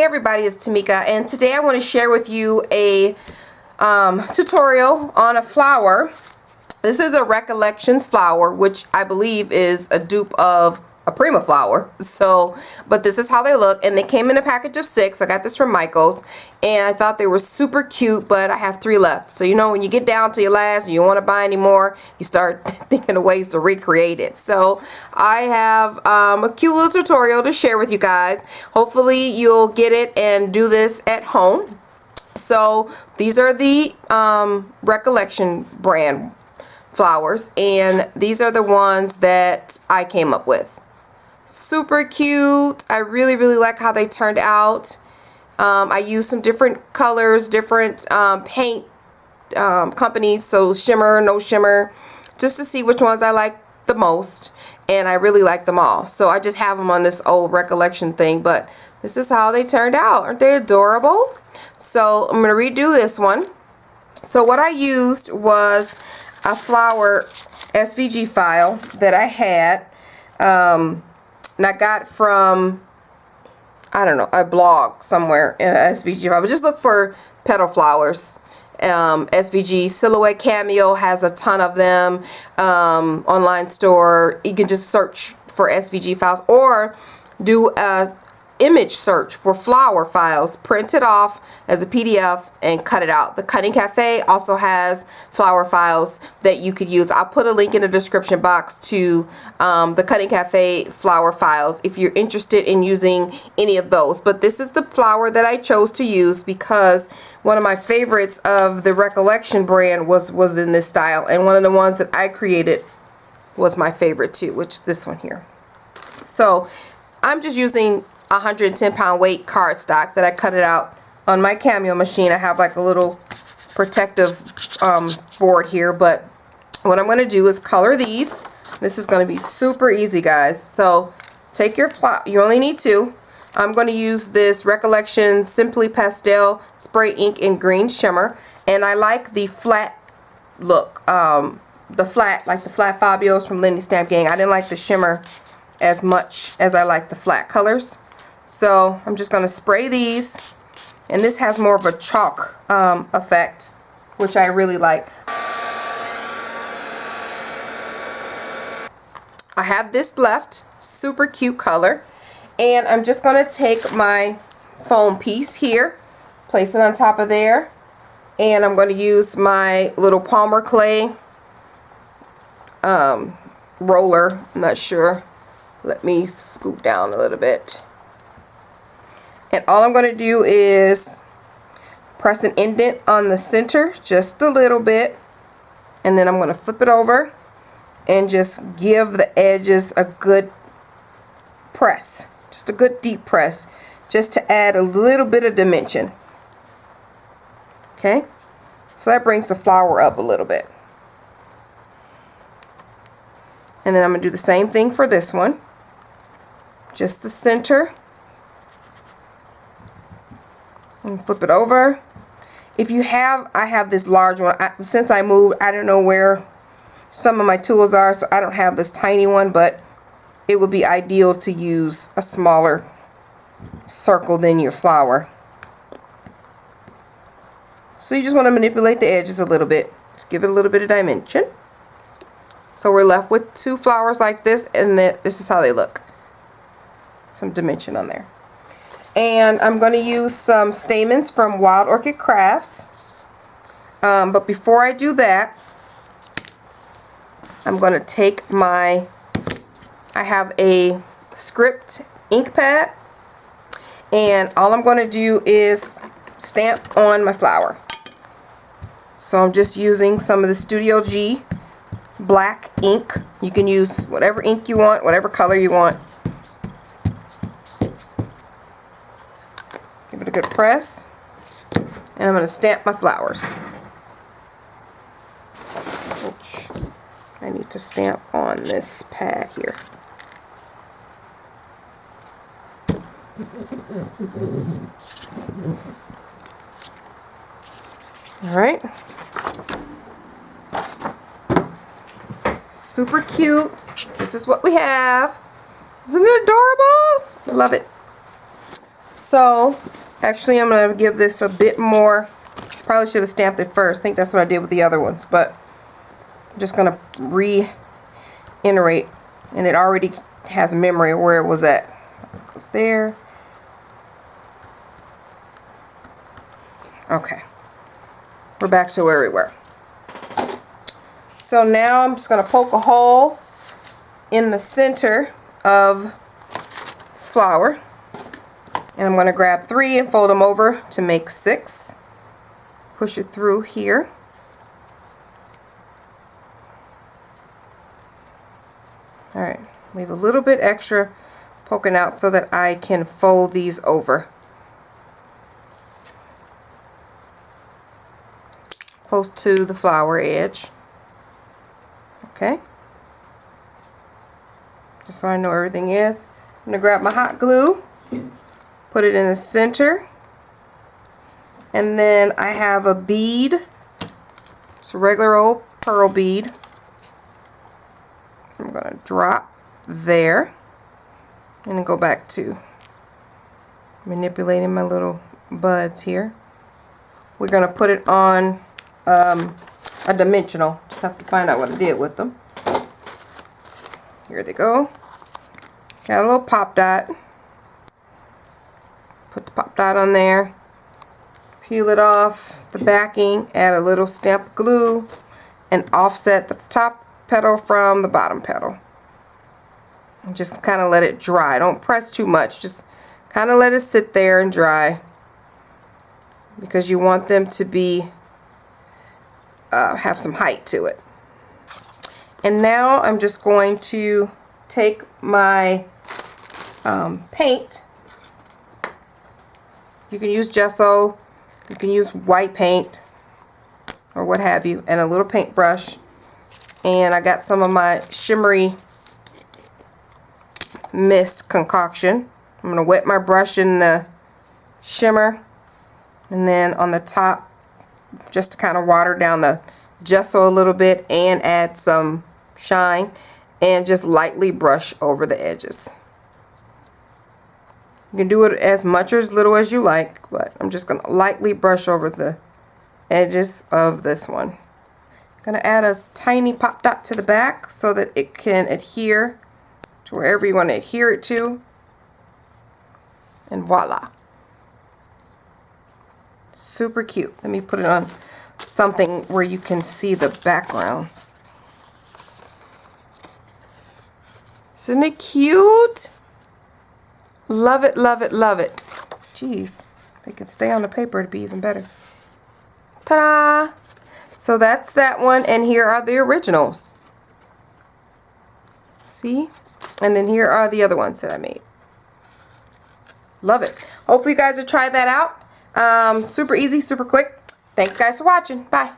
Hey everybody, it's Tamika, and today I want to share with you a tutorial on a flower. This is a Recollections flower, which I believe is a dupe of a Prima flower. So, but this is how they look, and they came in a package of 6. I got this from Michael's, and I thought they were super cute, but I have 3 left. So you know, when you get down to your last and you don't want to buy any more, you start thinking of ways to recreate it. So I have a cute little tutorial to share with you guys. Hopefully you'll get it and do this at home. So these are the Recollection brand flowers, and these are the ones that I came up with. Super cute. I really like how they turned out. I used some different colors, different paint companies, so shimmer, no shimmer, just to see which ones I like the most, and I really like them all. So I just have them on this old Recollection thing, but this is how they turned out. Aren't they adorable? So I'm going to redo this one. So what I used was a flower SVG file that I had, and I got from, I don't know, a blog somewhere in an SVG file. But just look for petal flowers. SVG Silhouette Cameo has a ton of them. Online store, you can just search for SVG files or do a image search for flower files, print it off as a PDF and cut it out. The Cutting Cafe also has flower files that you could use. I'll put a link in the description box to the Cutting Cafe flower files if you're interested in using any of those. But this is the flower that I chose to use because one of my favorites of the Recollection brand was in this style, and one of the ones that I created was my favorite too, which is this one here. So I'm just using 110-pound weight cardstock that I cut it out on my Cameo machine. I have like a little protective board here, but what I'm going to do is color these. This is going to be super easy, guys. So take your plot. You only need 2. I'm going to use this Recollection Simply Pastel Spray Ink in Green Shimmer, and I like the flat look. The flat, like the flat Fabios from Lindy Stamp Gang. I didn't like the shimmer as much as I like the flat colors. So I'm just going to spray these, and this has more of a chalk effect, which I really like. I have this left, super cute color, and I'm just going to take my foam piece here, place it on top of there, and I'm going to use my little Palmer clay roller. I'm not sure. Let me scoop down a little bit. And all I'm going to do is press an indent on the center just a little bit, and then I'm going to flip it over and just give the edges a good press, just a good deep press, just to add a little bit of dimension. Okay, so that brings the flower up a little bit. And then I'm going to do the same thing for this one, just the center. And flip it over. If you have, I have this large one. Since I moved, I don't know where some of my tools are, so I don't have this tiny one, but it would be ideal to use a smaller circle than your flower. So you just want to manipulate the edges a little bit. Just give it a little bit of dimension. So we're left with 2 flowers like this, and this is how they look. Some dimension on there. And I'm going to use some stamens from Wild Orchid Crafts. But before I do that, I'm going to take I have a script ink pad, and all I'm going to do is stamp on my flower. So I'm just using some of the Studio G black ink. You can use whatever ink you want, whatever color you want. Give it a good press, and I'm going to stamp my flowers. Which I need to stamp on this pad here. Alright. Super cute. This is what we have. Isn't it adorable? I love it. So actually I'm going to give this a bit more. Probably should have stamped it first. I think that's what I did with the other ones, but I'm just going to reiterate, and it already has memory of where it was at. It goes there. Okay, we're back to where we were. So now I'm just going to poke a hole in the center of this flower, and I'm going to grab 3 and fold them over to make 6. Push it through here. Alright, leave a little bit extra poking out so that I can fold these over close to the flower edge. Okay, just so I know everything is. I'm going to grab my hot glue, put it in the center, and then I have a bead. It's a regular old pearl bead. I'm going to drop there and then go back to manipulating my little buds here. We're going to put it on a dimensional. Just have to find out what I did with them. Here they go. Got a little pop dot. Put the pop dot on there. Peel it off the backing. Add a little stamp glue and offset the top petal from the bottom petal. And just kind of let it dry. Don't press too much. Just kind of let it sit there and dry, because you want them to be have some height to it. And now I'm just going to take my paint. You can use gesso, you can use white paint or what have you, and a little paintbrush. And I got some of my shimmery mist concoction. I'm going to wet my brush in the shimmer, and then on the top, just to kind of water down the gesso a little bit and add some shine, and just lightly brush over the edges. You can do it as much or as little as you like, but I'm just going to lightly brush over the edges of this one. I'm going to add a tiny pop dot to the back so that it can adhere to wherever you want to adhere it to, and voila. Super cute. Let me put it on something where you can see the background. Isn't it cute? Love it, love it, love it. Jeez, if it could stay on the paper, it'd be even better. Ta-da! So that's that one, and here are the originals. See? And then here are the other ones that I made. Love it. Hopefully you guys will try that out. Super easy, super quick. Thanks guys for watching. Bye.